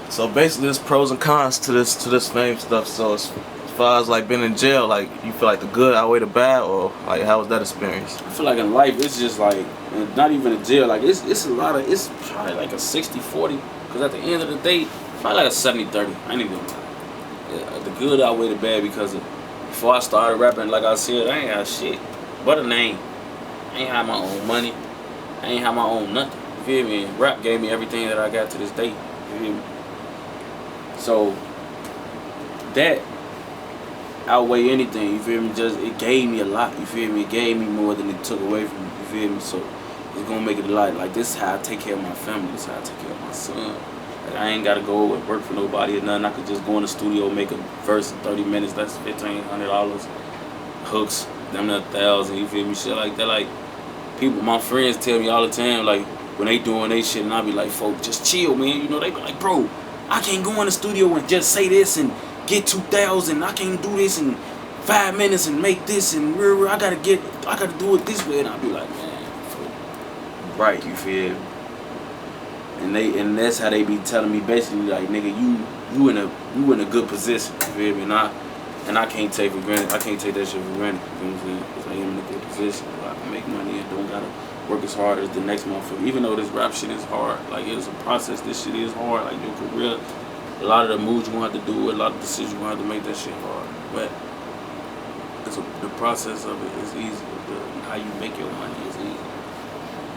So basically, there's pros and cons to this fame stuff. So as far as like being in jail, like you feel like the good outweigh the bad, or like how was that experience? I feel like in life it's just like not even in jail. Like it's a lot of it's probably like a 60-40. Cause at the end of the day, probably like a 70-30. I ain't even lie. Yeah, the good outweigh the bad because before I started rapping, like I said, I ain't have shit but a name. I ain't have my own money. I ain't have my own nothing. You feel me? And rap gave me everything that I got to this day. You feel me? So that outweigh anything, you feel me? Just it gave me a lot, you feel me? It gave me more than it took away from me, you feel me? So it's gonna make it a lot. Like this is how I take care of my family, this is how I take care of my son. Like I ain't gotta go and work for nobody or nothing. I could just go in the studio, make a verse in 30 minutes, that's $1,500. Hooks, them that 1,000, you feel me? Shit like that. Like people, my friends tell me all the time, like when they doing they shit and I be like, folk, just chill, man. You know, they be like, bro, I can't go in the studio and just say this and get 2,000. I can't do this in 5 minutes and make this and I gotta do it this way. And I be like, man, right, you feel me? And that's how they be telling me basically like, nigga, you in a good position, you feel me? And I can't take for granted. I can't take that shit for granted. You know what I'm saying? Because I am in a good position where I can make money and don't gotta work as hard as the next motherfucker. Even though this rap shit is hard, like it's a process. This shit is hard. Like your career, a lot of the moves you gonna have to do, a lot of decisions you gonna have to make. That shit hard, but the process of it is easy. How you make your money is easy.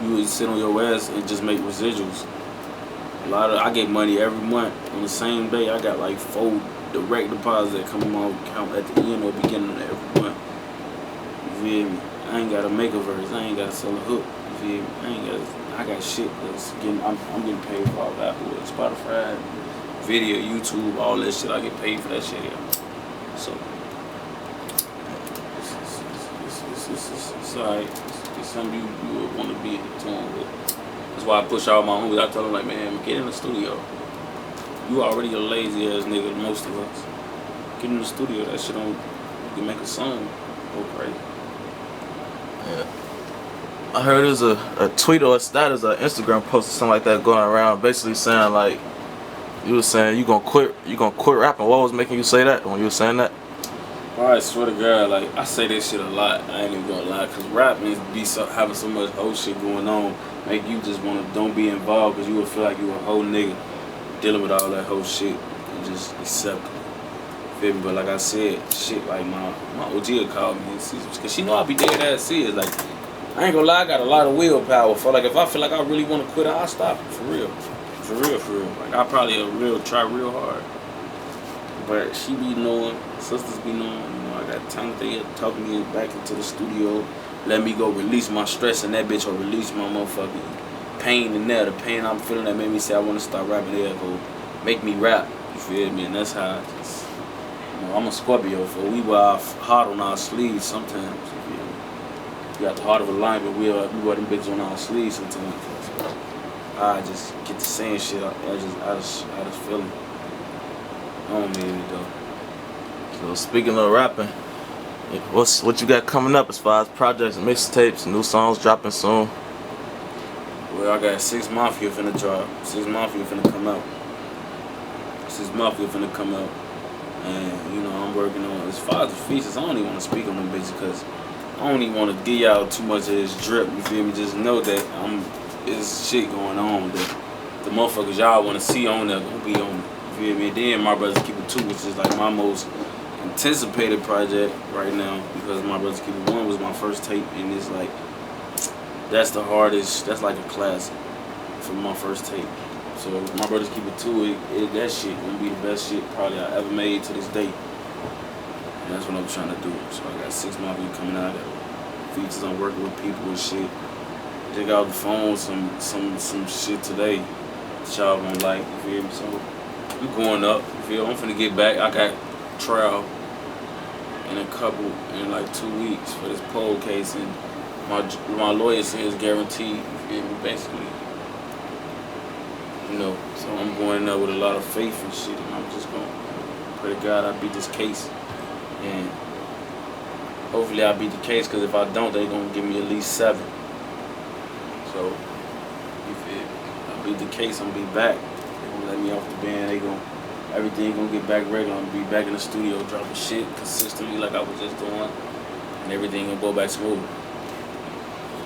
You would sit on your ass and just make residuals. I get money every month on the same day. I got like 4 direct deposits that come in my account at the end or beginning of every month. You feel me? I ain't gotta make a verse. I ain't gotta sell a hook. You feel me? I got shit that's I'm getting paid for all that. Spotify, video, YouTube, all that shit. I get paid for that shit. Yeah. So it's alright. It's something you would want to be in tune with. That's why I push all my homies. I tell them like, man, get in the studio. You already a lazy ass nigga, most of us. Get in the studio. That shit you can make a song. Go crazy. Yeah. I heard there's a tweet or a status, an Instagram post or something like that going around, basically saying like, you was saying you gonna quit rapping. What was making you say that when you were saying that? I swear to God, like I say this shit a lot. I ain't even gonna lie, cause rapping having so much whole shit going on, make you just don't be involved, cause you would feel like you a whole nigga dealing with all that whole shit and just accept it. Feel me? But like I said, shit like my OG will call me and see, cause she know I be dead ass serious. Like I ain't gonna lie, I got a lot of willpower. For like if I feel like I really want to quit, I'll stop it for real. For real. Like I probably try real hard. But she be knowing, sisters be knowing, you know, I got talent there talking me back into the studio, let me go release my stress in that bitch or release my motherfucking pain in there. The pain I'm feeling that made me say I want to start rapping there, go make me rap, you feel me? And that's how I just, you know, I'm a Scorpio, so we wear heart on our sleeves sometimes, you feel me? We got the heart of a lion, but we wear them bitches on our sleeves sometimes. So I just get to saying shit, I just feel it. I don't mean it though. So speaking of rapping, what you got coming up as far as projects and mixtapes, new songs dropping soon? Well, I got 6 Mafia finna drop. 6 Mafia finna come out. 6 Mafia finna come out. And, you know, I'm working on, as far as the features, I don't even want to speak on them bitches because I don't even want to give y'all too much of this drip, you feel me? Just know that there's shit going on that the motherfuckers y'all want to see on there gonna be on it. You feel me? And then My Brothers Keep It 2, which is like my most anticipated project right now because My Brothers Keep It 1 was my first tape and it's like, that's the hardest, that's like a classic for my first tape. So My Brothers Keep It 2, that shit gonna be the best shit probably I ever made to this day. And that's what I'm trying to do. So I got 6 Mafia coming out, I got features, I'm working with people and shit. Just got off the phone some shit today that y'all gonna like, you feel me? So we going up, you feel me? I'm finna get back. I got trial in like 2 weeks for this poll case and my lawyer says guaranteed, you feel me, basically. You know, so I'm going up with a lot of faith and shit and I'm just gonna pray to God I beat this case. And hopefully I beat the case because if I don't, they gonna give me at least 7. So, you feel me? I beat the case, I'm gonna be back. They gonna let me off the band, everything gonna get back regular. I'm gonna be back in the studio dropping shit consistently like I was just doing. And everything gonna go back smooth.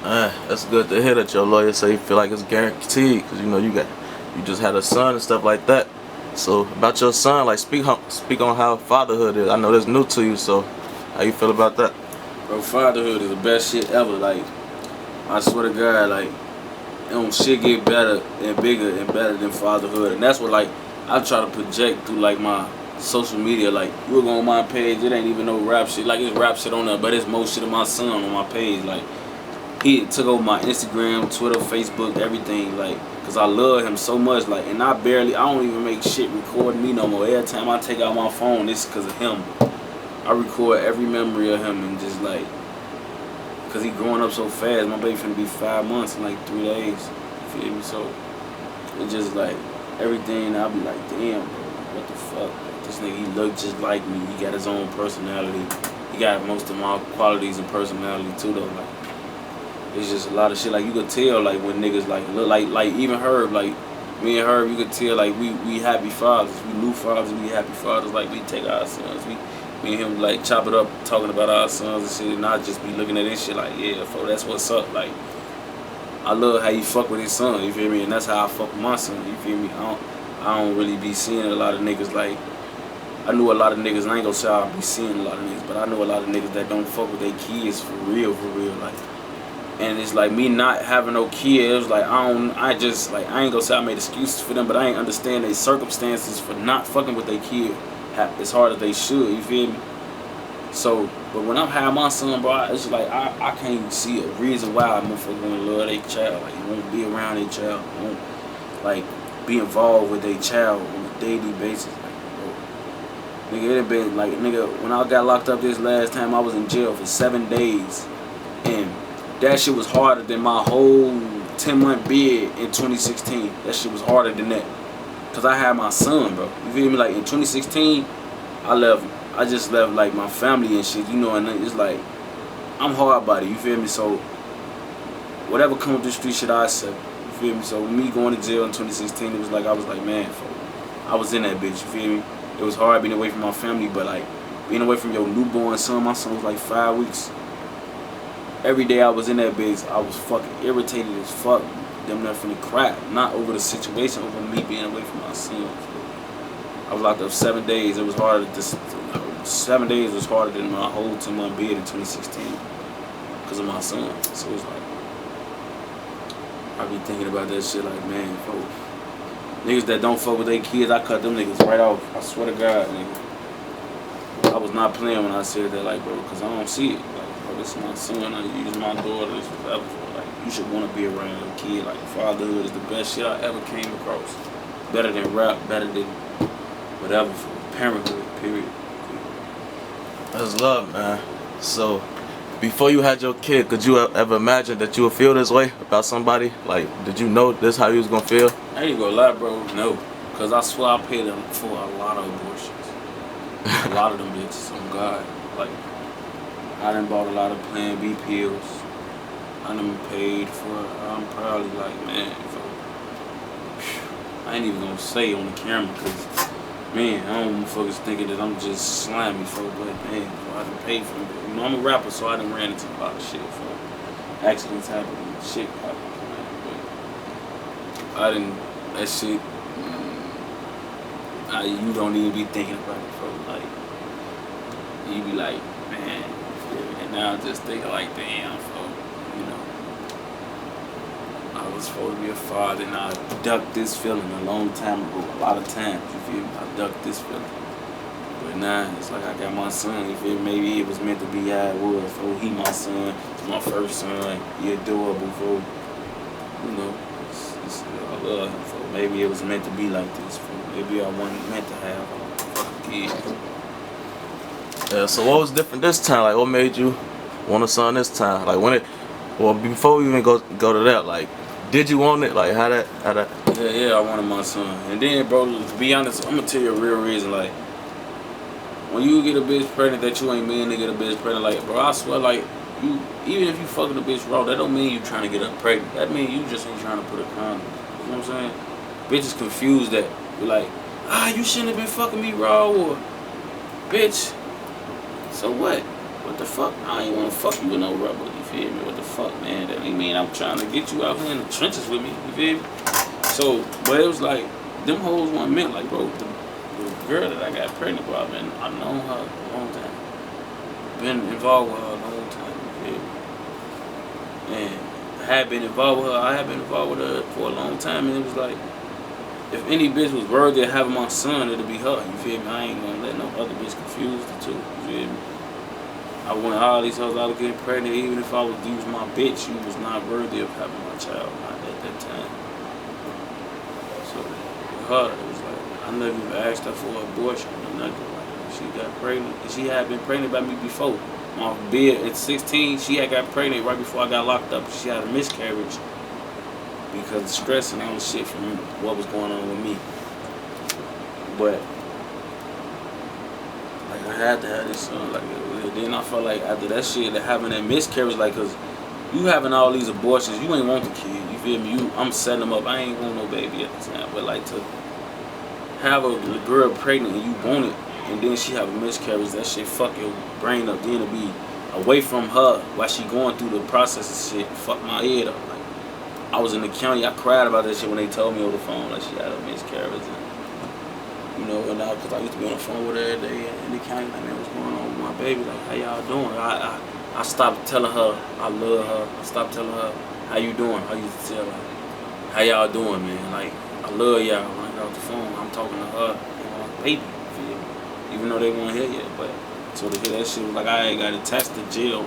That's good to hear that your lawyer say you feel like it's guaranteed, because you know you just had a son and stuff like that. So about your son, like speak on how fatherhood is. I know that's new to you, so how you feel about that? Bro, fatherhood is the best shit ever. Like, I swear to God, like, shit get better and bigger and better than fatherhood. And that's what, like, I try to project through, like, my social media. Like, you go on my page, it ain't even no rap shit. Like, it's rap shit on there, but it's more shit of my son on my page. Like, he took over my Instagram, Twitter, Facebook, everything. Like, because I love him so much. Like, and I don't even make shit recording me no more. Every time I take out my phone, it's because of him. I record every memory of him and just, like, because he growing up so fast. My baby finna be 5 months in, like, 3 days. You feel me? So, it's just, like, everything. I'll be like, damn, bro, what the fuck? Like, this nigga, he look just like me. He got his own personality. He got most of my qualities and personality, too, though. Like, it's just a lot of shit. Like, you could tell, like, when niggas, like, look like even Herb, like, me and Herb, you could tell, like, we happy fathers. We new fathers, we happy fathers. Like, we take our sons. Me and him, like, chop it up, talking about our sons and shit, and not just be looking at this shit like, yeah, fo, that's what's up. Like, I love how you fuck with his son, you feel me? And that's how I fuck with my son, you feel me? I don't really be seeing a lot of niggas, like, I knew a lot of niggas, and I ain't gonna say I be seeing a lot of niggas, but I know a lot of niggas that don't fuck with their kids for real, like. And it's like me not having no kids, like I ain't gonna say I made excuses for them, but I ain't understand their circumstances for not fucking with their kid as hard as they should, you feel me? So, but when I'm having my son, bro, it's just like I can't see a reason why a motherfucker wanna love their child, like you won't be around their child, you won't like be involved with their child on a daily basis. Like, bro, nigga, it had been like, nigga, when I got locked up this last time, I was in jail for 7 days, and that shit was harder than my whole 10-month bid in 2016. That shit was harder than that. Cause I had my son, bro. You feel me? Like in 2016, I just left like my family and shit, you know, and it's like, I'm hard body, you feel me? So, whatever come with this street shit, I said, you feel me? So, me going to jail in 2016, it was like, I was like, man, I was in that bitch, you feel me? It was hard being away from my family, but like, being away from your newborn son, my son was like 5 weeks. Every day I was in that bitch, I was fucking irritated as fuck. Them not finna crap. Not over the situation, over me being away from my son. I was locked up 7 days. It was harder. 7 days was harder than my whole 10-month bid in 2016 because of my son. So it's like, I be thinking about that shit like, man, folks. Niggas that don't fuck with their kids, I cut them niggas right off. I swear to God, nigga. I was not playing when I said that, like, bro, because I don't see it. This is my son, I use my daughter, this is whatever. Like, you should want to be around your kid. Like, fatherhood is the best shit I ever came across. Better than rap, better than whatever for parenthood, period. That's love, man. So, before you had your kid, could you ever imagine that you would feel this way about somebody? Like, did you know this how you was gonna feel? I ain't gonna lie, bro, no. Because I swear I paid them for a lot of abortions. A lot of them bitches, on God. Like, I done bought a lot of Plan B pills. I done paid for it. I'm probably like, man, I ain't even gonna say on the camera because, man, I don't motherfuckers thinking that I'm just slimy, but man, I done paid for it. You know, I'm a rapper, so I done ran into a lot of shit, accidents happen and shit happen, man. But I didn't, that shit, you don't even be thinking about it, like, you be like, man. And now I'm just thinking like, damn, you know, I was supposed to be a father and I ducked this feeling a long time ago, a lot of times, you feel me? I ducked this feeling. But now, it's like I got my son, you feel me? Maybe it was meant to be how it was, he my son, it's my first son, he adorable, you know, I love him, maybe it was meant to be like this, maybe I wasn't meant to have a fucking kid. Yeah, so what was different this time? Like, what made you want a son this time? Like, before we even go to that, like, did you want it? Like, how that? Yeah, I wanted my son. And then, bro, to be honest, I'm gonna tell you a real reason. Like, when you get a bitch pregnant that you ain't mean to get a bitch pregnant, like, bro, I swear, like, you even if you fucking a bitch raw, that don't mean you trying to get her pregnant. That mean you just ain't trying to put a condom. You know what I'm saying? Bitches confused that. You're like, you shouldn't have been fucking me raw, or bitch. So what? What the fuck? I ain't wanna fuck you with no rubber. You feel me? What the fuck, man? That ain't mean I'm trying to get you out here in the trenches with me. You feel me? So, but it was like them hoes weren't meant. Like, bro, the girl that I got pregnant with, I known her a long time. Been involved with her a long time. You feel me? And I had been involved with her for a long time, and it was like, if any bitch was worthy of having my son, it'd be her. You feel me? I ain't gonna let no other bitch confuse the two. You feel me? I want all these hoes out of getting pregnant. Even if I was to use my bitch, you was not worthy of having my child. Not at that time. So with her, it was like I never even asked her for an abortion or nothing. Like, she got pregnant. She had been pregnant by me before. My beard at 16, she had got pregnant right before I got locked up. She had a miscarriage because of stress and all the shit from what was going on with me. But like I had to have this son. Like then I felt like after that shit, that having that miscarriage, like, cause you having all these abortions, you ain't want the kid. You feel me? I'm setting them up. I ain't want no baby at the time. But like to have a girl pregnant and you want it, and then she have a miscarriage, that shit fuck your brain up. Then to be away from her while she going through the process of shit, fuck my head up. Like, I was in the county, I cried about that shit when they told me over the phone like she had a miscarriage. And, you know, and because I used to be on the phone with her every day in the county, like, man, what's going on with my baby? Like, how y'all doing? I stopped telling her I love her. I stopped telling her, how you doing? I used to tell her, how y'all doing, man? Like, I love y'all. When I got off the phone, I'm talking to her and my baby. Even though they weren't here yet, but so to hear that shit was like I ain't got attached to jail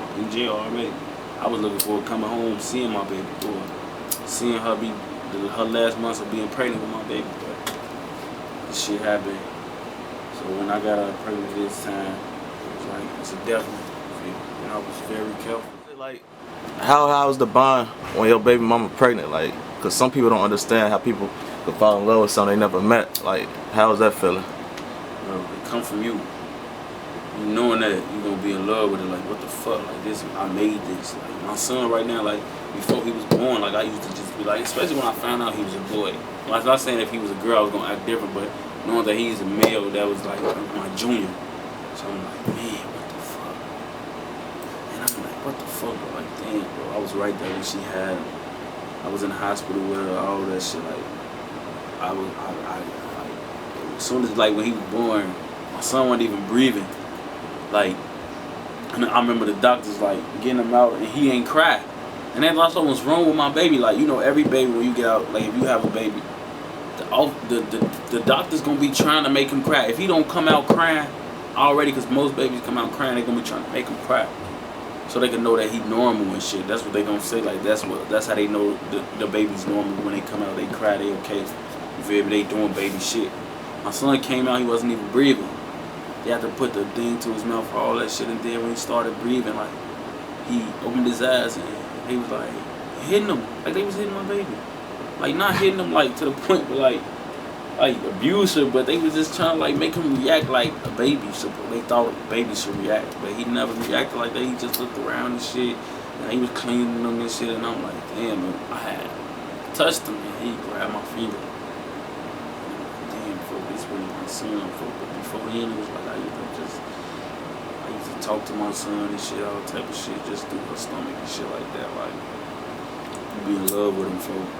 already. I was looking forward to coming home, seeing my baby boy, seeing her be her last months of being pregnant with my baby. But this shit happened. So when I got her pregnant this time, it was like it's a definite. And I was very careful. Like, how is the bond when your baby mama pregnant? Like, cause some people don't understand how people could fall in love with someone they never met. Like, how is that feeling? Bro, it come from you. You knowing that you're gonna be in love with it, like, what the fuck, like, this, I made this. Like, my son right now, like, before he was born, like, I used to just be like, especially when I found out he was a boy. Well, I'm not saying if he was a girl I was gonna act different, but knowing that he's a male, that was like my junior. So I'm like, man, what the fuck? And I'm like, what the fuck, bro? Like, damn, bro, I was right there when she had him. I was in the hospital with her, all that shit, like, as soon as, like, when he was born, my son wasn't even breathing. Like, and I remember the doctors, like, getting him out, and he ain't cried. And that's also what's wrong with my baby. Like, you know, every baby, when you get out, like, if you have a baby, the doctor's gonna be trying to make him cry. If he don't come out crying already, because most babies come out crying, they're gonna be trying to make him cry, so they can know that he normal and shit. That's what they gonna say. Like, that's how they know the baby's normal. When they come out, they cry, they okay. You feel me? They doing baby shit. My son came out, he wasn't even breathing. They had to put the thing to his mouth for all that shit, and then when he started breathing, like, he opened his eyes and he was like hitting him, like they was hitting my baby. Like, not hitting him like to the point where like abusive, but they was just trying to like make him react like a baby. So they thought babies should react, but he never reacted like that. He just looked around and shit, and he was cleaning them and shit, and I'm like, damn, man, I had touched him and he grabbed my finger. Damn, bro, this was my son. But before then, it was like I used to talk to my son and shit, all type of shit, just through her stomach and shit like that. Like, be in love with him, folks.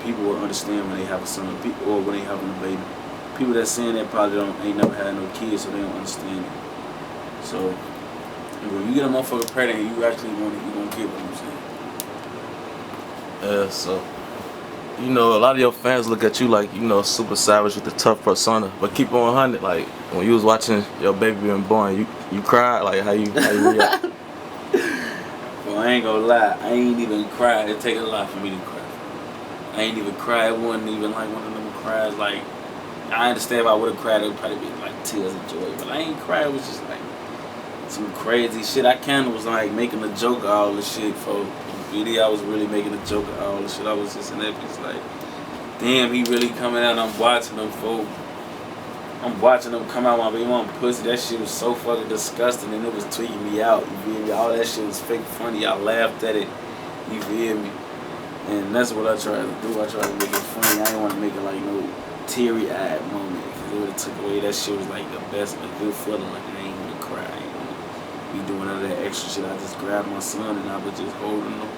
People will understand when they have a son, or when they having a baby. People that saying that probably ain't never had no kids, so they don't understand it. So when you get a motherfucker pregnant and you actually want it, you gonna get what I'm saying. Yeah, so, you know, a lot of your fans look at you like, you know, super savage with the tough persona. But keep on 100, like, when you was watching your baby being born, you cried, like, how you react? Well, I ain't gonna lie, I ain't even cried. It take a lot for me to cry. I ain't even cried. It wasn't even like one of them cries. Like, I understand if I would have cried, it would probably be like tears of joy. But I ain't cried. It was just like some crazy shit. I kind of was like making a joke of all the shit for the video. I was really making a joke of all the shit. I was just in that piece like, damn, he really coming out. I'm watching him, folks. I'm watching them come out my baby mama pussy. That shit was so fucking disgusting and it was tweaking me out. You feel me? All that shit was fake funny. I laughed at it. You feel me? And that's what I tried to do. I tried to make it funny. I didn't want to make it like no teary-eyed moment. Because it would have took away. That shit was like the best, a good feeling. Like I ain't gonna cry. I ain't gonna be doing none of that extra shit. I just grabbed my son and I was just holding him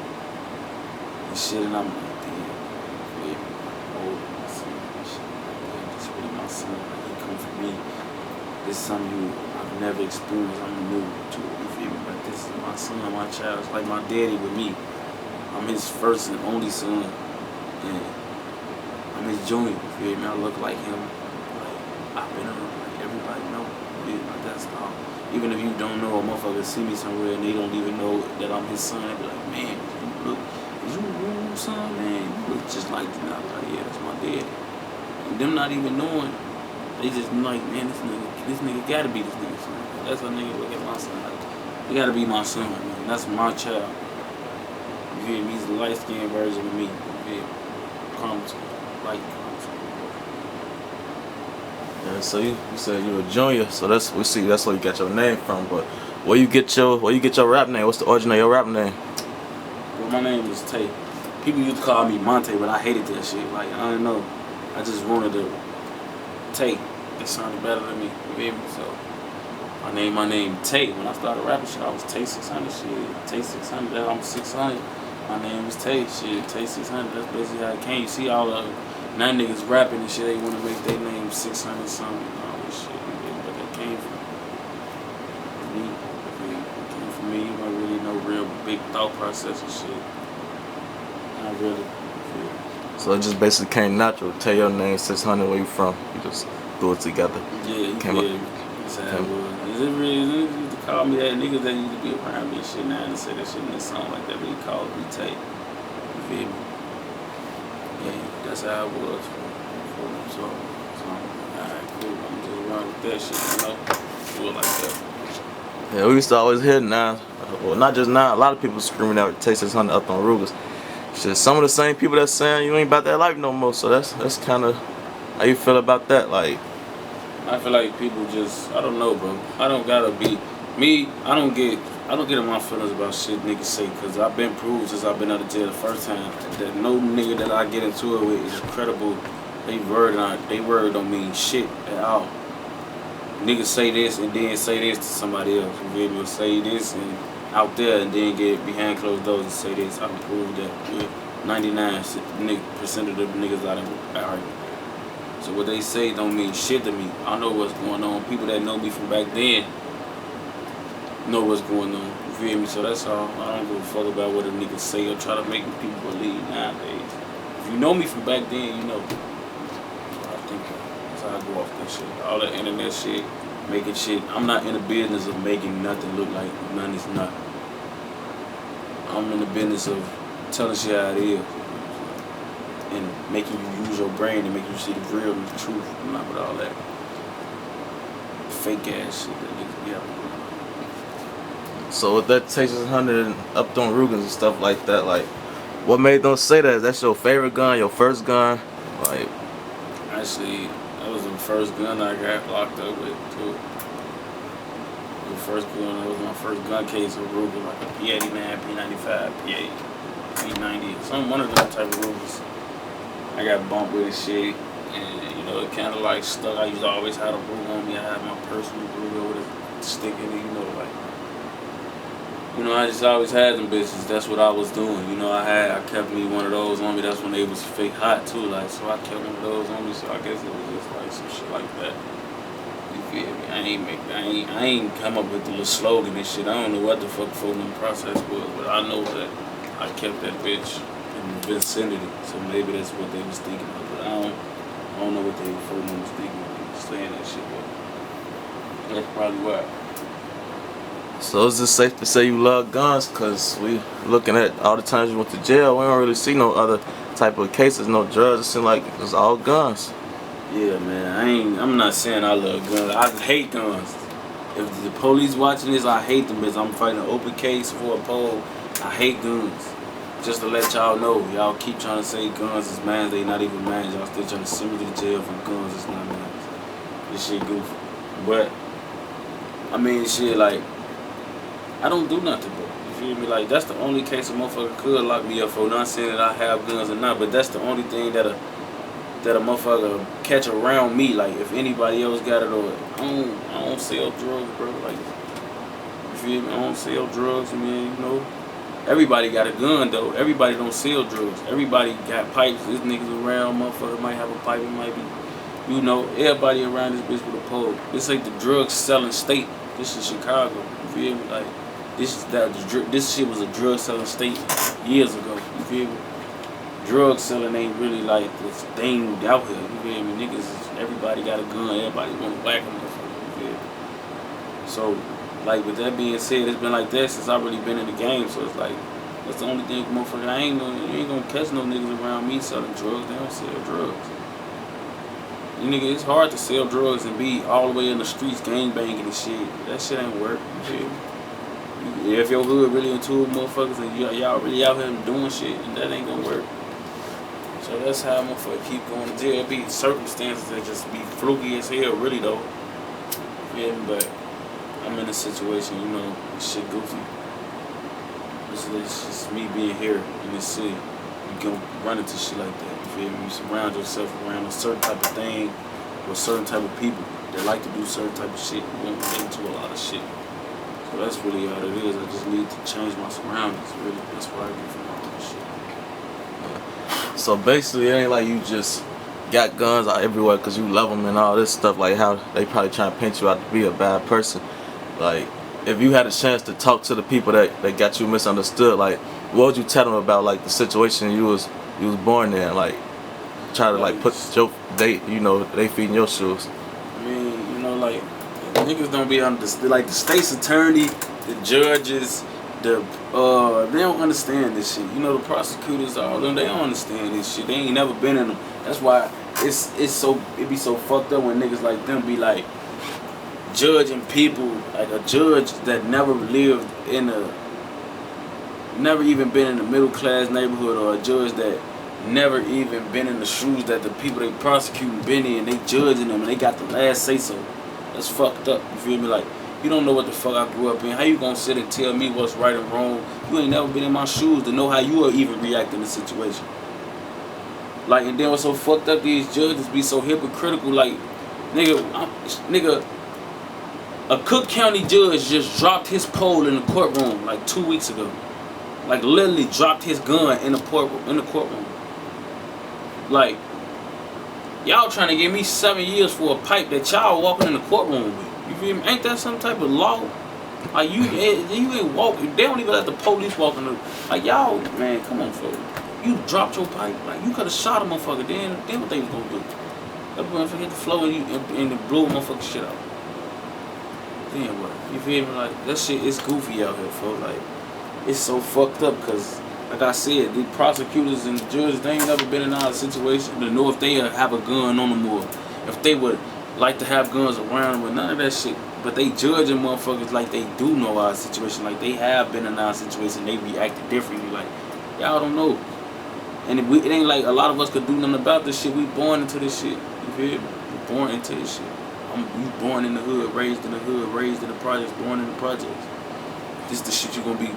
and shit. And I'm like, damn, baby, holding my son and shit. Like, this really my son. Like, he come for me. This is something I've never experienced. I'm new to it. You feel me? But this is my son, my child. It's like my daddy with me. I'm his first and only son, and I'm his junior, you feel me? I look like him, like, I've been around, like, everybody know, you know, that's all. Even if you don't know, a motherfucker see me somewhere and they don't even know that I'm his son, they be like, man, is you a real son, man? You look just like him. I'm like, yeah, that's my daddy. And them not even knowing, they just like, man, this nigga gotta be this nigga's son. That's a nigga look at my son, like, he gotta be my son, man, that's my child. He's the light-skinned version of me. Yeah, so you said you were a junior, so that's where you got your name from. But where you get your rap name? What's the origin of your rap name? Well, my name is Tay. People used to call me Monte, but I hated that shit. Like, I don't know. I just wanted to Tay. It sounded better than me. You feel me? So I named my name Tay. When I started rapping shit, I was Tay600 shit. Tay600. I'm 600. My name is Tay, shit, Tay600, that's basically how it came. You see all the 9 niggas rapping and shit, they want to make their name 600 something and all this shit. But that came from me. It came from me. You don't really know real big thought process and shit. Not really. So it just basically came natural. Tell your name, 600, where you from. You just threw it together. Yeah, came up. That's how it was. Is it really? Call me that. Niggas that used to be around me and shit now and say that shit in a song like that, but he called me Tay. You feel me? Yeah, that's how it was for them. So alright, cool. I'm just run with that shit, you know? Do it like that. Yeah, we used to always hear now, well, not just now, a lot of people screaming out Tay600 up on Rugas. Shit, some of the same people that's saying you ain't about that life no more, so that's kind of, how you feel about that? Like, I feel like people just, I don't know, bro. I don't gotta be. Me, I don't get in my feelings about shit niggas say, cause I've been proved since I've been out of jail the first time that no nigga that I get into it with is credible. They word don't mean shit at all. Niggas say this and then say this to somebody else. You feel me? Or say this and out there and then get behind closed doors and say this. I can prove that with 99% of the niggas I argue. So what they say don't mean shit to me. I know what's going on. People that know me from back then know what's going on. You feel me? So that's all. I don't give a fuck about what a nigga say or try to make people believe nowadays. If you know me from back then, you know. I think that's how I go off that shit. All that internet shit, making shit. I'm not in the business of making nothing look like none is not. I'm in the business of telling shit how it is. And making you use your brain and making you see the real and the truth. I'm not with all that fake ass shit that niggas be out. so with that Tay600 and up on Rugans and stuff like that, like, what made them say that? Is that your favorite gun, your first gun? Like, actually, that was the first gun I got locked up with too. The first gun, that was my first gun case of Ruger, like a P89, P95, P8, P90, one of them type of Rugers. I got bumped with this shit, and you know, it kind of like stuck. I used to always have a Ruger on me. I had my personal Ruger with a stick in it, you know, like. You know, I just always had them bitches. That's what I was doing. You know, I kept me one of those on me. That's when they was fake hot too. Like, so I kept one of those on me. So I guess it was just like some shit like that. You feel me? I ain't come up with the little slogan and shit. I don't know what the fuck the process was, but I know that I kept that bitch in the vicinity. So maybe that's what they was thinking of. But I don't know what they was thinking of when saying that shit. But that's probably why. so is it safe to say you love guns? Cause we looking at all the times you went to jail, we don't really see no other type of cases, no drugs. It seems like it's all guns. Yeah, man. I'm not saying I love guns. I hate guns. If the police watching this, I hate them because I'm fighting an open case for a poll. I hate guns. Just to let y'all know, y'all keep trying to say guns is mine. They not even mine. Y'all still trying to send me to jail for guns. It's not mine. This shit goofy. But I mean, shit, like, I don't do nothing, bro. You feel me? Like, that's the only case a motherfucker could lock me up for. Not saying that I have guns or not, but that's the only thing that a motherfucker catch around me. Like, if anybody else got it, or I don't sell drugs, bro. Like, you feel me? I don't sell drugs, man. You know, everybody got a gun though. Everybody don't sell drugs. Everybody got pipes. This niggas around, motherfucker might have a pipe. It might be, you know, everybody around this bitch with a pole. This ain't the drug selling state. This is Chicago. You feel me? Like, this shit was a drug selling state years ago. You feel me? Drug selling ain't really like this thing out here. You feel me? Niggas, everybody got a gun. Everybody want to whack a motherfucker. You feel me? So, like, with that being said, it's been like that since I've really been in the game. So it's like, that's the only thing, motherfucker. You ain't gonna catch no niggas around me selling drugs. They don't sell drugs. You nigga, it's hard to sell drugs and be all the way in the streets gang banging and shit. That shit ain't work. You feel me? If your hood really into it, motherfuckers, and y'all really out here doing shit, and that ain't gonna work. So that's how motherfucker keep going to jail. It be circumstances that just be fluky as hell, really though. Yeah, but I'm in a situation, you know, this shit goofy. It's just me being here in this city. You can run into shit like that. You feel me? You surround yourself around a certain type of thing or certain type of people that like to do certain type of shit. You won't get into a lot of shit. So that's really all it is. I just need to change my surroundings. Really, that's why I get from all this shit. So basically, it ain't like you just got guns out everywhere because you love them and all this stuff. Like how they probably trying to paint you out to be a bad person. Like, if you had a chance to talk to the people that got you misunderstood, like, what would you tell them about like the situation you was born in? Like, try to like put your they feet in your shoes. I mean, you know, like, niggas don't be understand. Like, the state's attorney, the judges, they don't understand this shit. You know, the prosecutors, all them, they don't understand this shit. They ain't never been in them. That's why it be so fucked up when niggas like them be like judging people, like a judge that never lived never even been in a middle class neighborhood, or a judge that never even been in the shoes that the people they prosecuting been in. They judging them and they got the last say so. That's fucked up. You feel me? Like, you don't know what the fuck I grew up in. How you gonna sit and tell me what's right and wrong? You ain't never been in my shoes to know how you would even react in the situation. Like, and then what's so fucked up, these judges be so hypocritical. Like, nigga, a Cook County judge just dropped his pole in the courtroom like 2 weeks ago. Like, literally dropped his gun in the courtroom. Like, y'all trying to give me 7 years for a pipe that y'all walking in the courtroom with. You feel me? Ain't that some type of law? Like, you ain't walking. They don't even let the police walk in the. Like, y'all, man, come on, folks. You dropped your pipe. Like, you could have shot a motherfucker. Then what they was gonna do? That motherfucker hit the floor and blew a motherfucker shit out. Then what? You feel me? Like, that shit is goofy out here, folks. Like, it's so fucked up because, like I said, the prosecutors and judges, they ain't never been in our situation to know if they have a gun on them or if they would like to have guns around them or none of that shit. But they judging motherfuckers like they do know our situation, like they have been in our situation, they reacted differently. Like, y'all don't know. And it ain't like a lot of us could do nothing about this shit. We born into this shit. You feel me? We born into this shit. You born in the hood, raised in the projects, born in the projects. This the shit you gonna be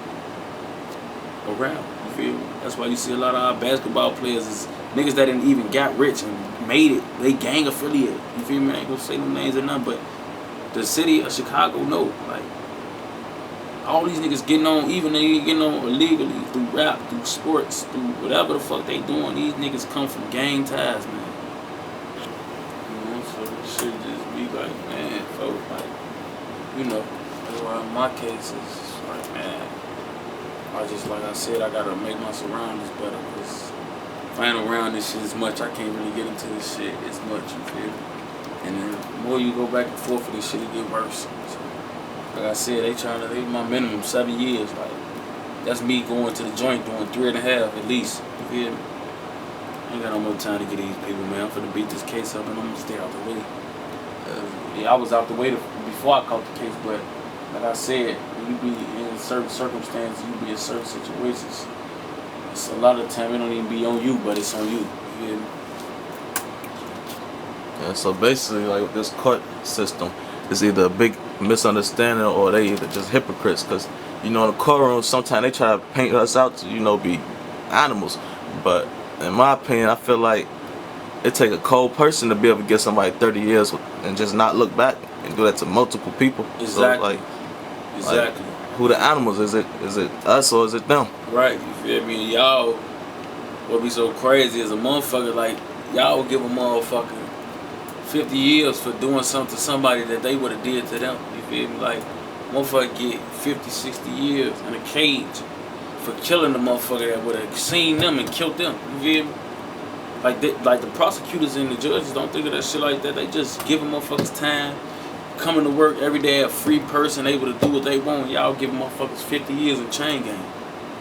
around. You feel me? That's why you see a lot of our basketball players is niggas that didn't even got rich and made it. They gang affiliate. You feel me? I ain't gonna say no names or nothing, but the city of Chicago know. Like, all these niggas getting on, even they getting on illegally through rap, through sports, through whatever the fuck they doing. These niggas come from gang ties, man. You know, so this shit just be like, man, folks, like, you know, that's why in my case it's like, man, I just, like I said, I gotta make my surroundings better, because if I ain't around this shit as much, I can't really get into this shit as much, you feel me? And then the more you go back and forth for this shit, it get worse. So, like I said, they my minimum 7 years. Like, that's me going to the joint doing 3.5 at least. You feel me? I ain't got no more time to get these people, man. I'm finna beat this case up and I'm gonna stay out the way. Yeah, I was out the way before I caught the case, but like I said, when you be in certain circumstances, you be in certain situations. It's a lot of time it don't even be on you, but it's on you. You feel me? And so basically, like with this court system, it's either a big misunderstanding or they either just hypocrites. Cause you know in the courtroom sometimes they try to paint us out to be animals, but in my opinion, I feel like it take a cold person to be able to get somebody 30 years and just not look back and do that to multiple people. Exactly. So Exactly. Who the animals? Is it us or is it them? Right. You feel me? Y'all, what be so crazy is a motherfucker like y'all will give a motherfucker 50 years for doing something to somebody that they would have did to them. You feel me? Like motherfucker get 50, 60 years in a cage for killing the motherfucker that would have seen them and killed them. You feel me? Like the prosecutors and the judges don't think of that shit like that. They just give motherfuckers time, coming to work every day a free person, able to do what they want. Y'all give motherfuckers 50 years in chain gang.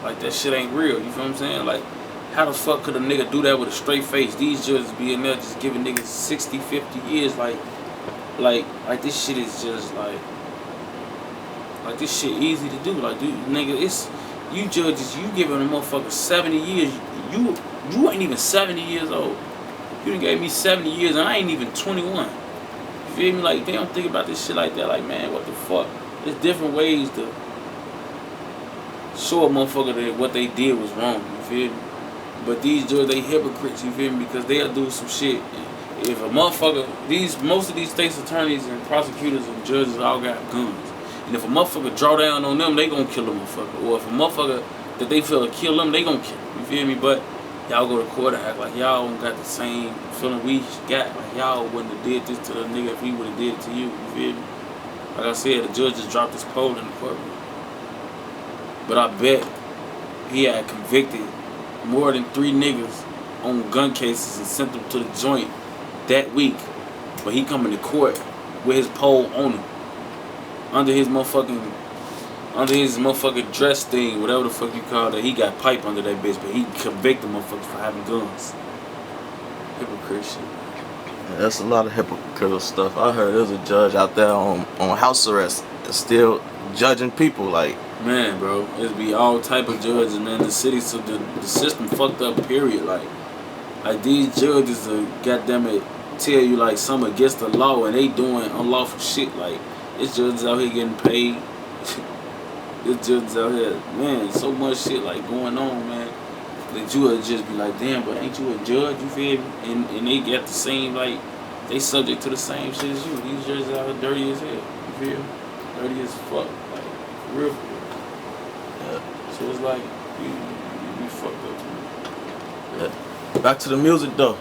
Like that shit ain't real. You feel what I'm saying? Like how the fuck could a nigga do that with a straight face? These judges be in there just giving niggas 60, 50 years. Like this shit is just like this shit easy to do. Like dude, nigga, it's you judges. You giving a motherfucker 70 years. You ain't even 70 years old. You done gave me 70 years and I ain't even 21. You feel me? Like, they don't think about this shit like that. Like, man, what the fuck? There's different ways to show a motherfucker that what they did was wrong. You feel me? But these judges, they hypocrites. You feel me? Because they'll do some shit. If a motherfucker, most of these state's attorneys and prosecutors and judges all got guns. And if a motherfucker draw down on them, they gonna kill a motherfucker. Or if a motherfucker that they feel to kill them, they gonna kill them. You feel me? But y'all go to court and act like y'all don't got the same feeling we got. Like y'all wouldn't have did this to the nigga if we would have did it to you. You feel me? Like I said, the judge just dropped his poll in the courtroom. But I bet he had convicted more than 3 niggas on gun cases and sent them to the joint that week. But he coming to court with his poll on him. Under his motherfucking dress thing, whatever the fuck you call that, he got pipe under that bitch, but he convicted motherfuckers for having guns. Hypocrite shit. Yeah, that's a lot of hypocritical stuff. I heard there's a judge out there on house arrest still judging people. Like, man, bro, it'd be all type of judges, man. The city, so the system fucked up. Period. Like these judges are goddamn it tell you like some against the law and they doing unlawful shit. Like it's judges out here getting paid. It's judges out here, man. So much shit like going on, man. That you would just be like, damn, but ain't you a judge? You feel me? And they get the same like they subject to the same shit as you. These judges out here dirty as hell. You feel me? Dirty as fuck. Like real. Yeah. So it's like you fucked up. Yeah. Back to the music though.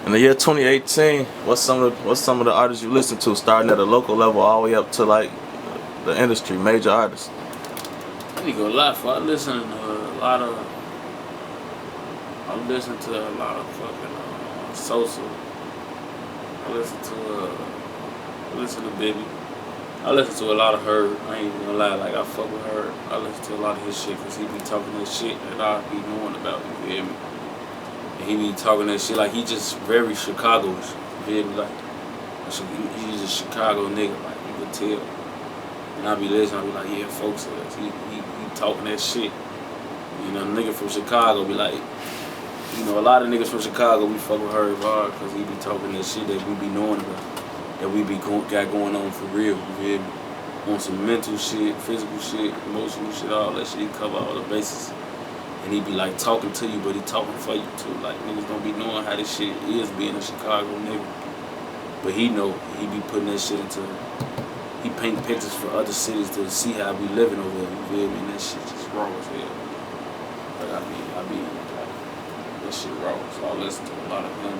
In the year 2018, what's some of the artists you listen to, starting at a local level all the way up to like the industry, major artists? I need to go a lot for. I listen to a lot of fucking Sosa. I listen to Bibby. I listen to a lot of her. I ain't even gonna lie, like I fuck with her. I listen to a lot of his shit because he be talking that shit that I be knowing about. You feel me? And he be talking that shit like he just very Chicago-ish. You feel me? Like he's a Chicago nigga. Like you could tell. And I be listening. I be like, yeah, folks, he talking that shit. You know, nigga from Chicago be like, you know, a lot of niggas from Chicago we fuck with her hard because he be talking that shit that we be knowing about. That we got going on for real, you feel me? On some mental shit, physical shit, emotional shit, all that shit. He cover all the bases. And he be like talking to you, but he talking for you too. Like niggas don't be knowing how this shit is being a Chicago nigga. But he know, he be putting that shit into, he paint pictures for other cities to see how we living over there, you feel me? And that shit just raw as hell. Like I be like, that shit raw. So I listen to a lot of him.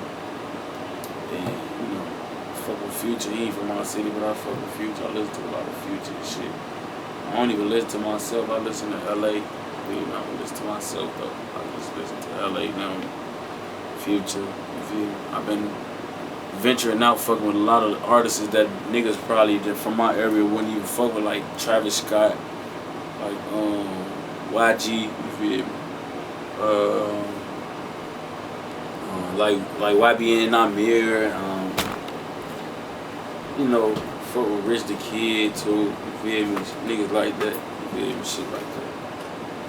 And, you know, fuck with Future. He ain't from my city, but I fuck with Future. I listen to a lot of Future and shit. I don't even listen to myself. I listen to LA. You know, I don't listen to myself though. I just listen to LA now. Future. You feel me? I've been venturing out fucking with a lot of artists that niggas probably that from my area wouldn't even fuck with, like Travis Scott, like YG, you feel me? Like YBN Amir, you know, fuck with Rich the Kid too, you feel me? Niggas like that, you feel me? Shit like that.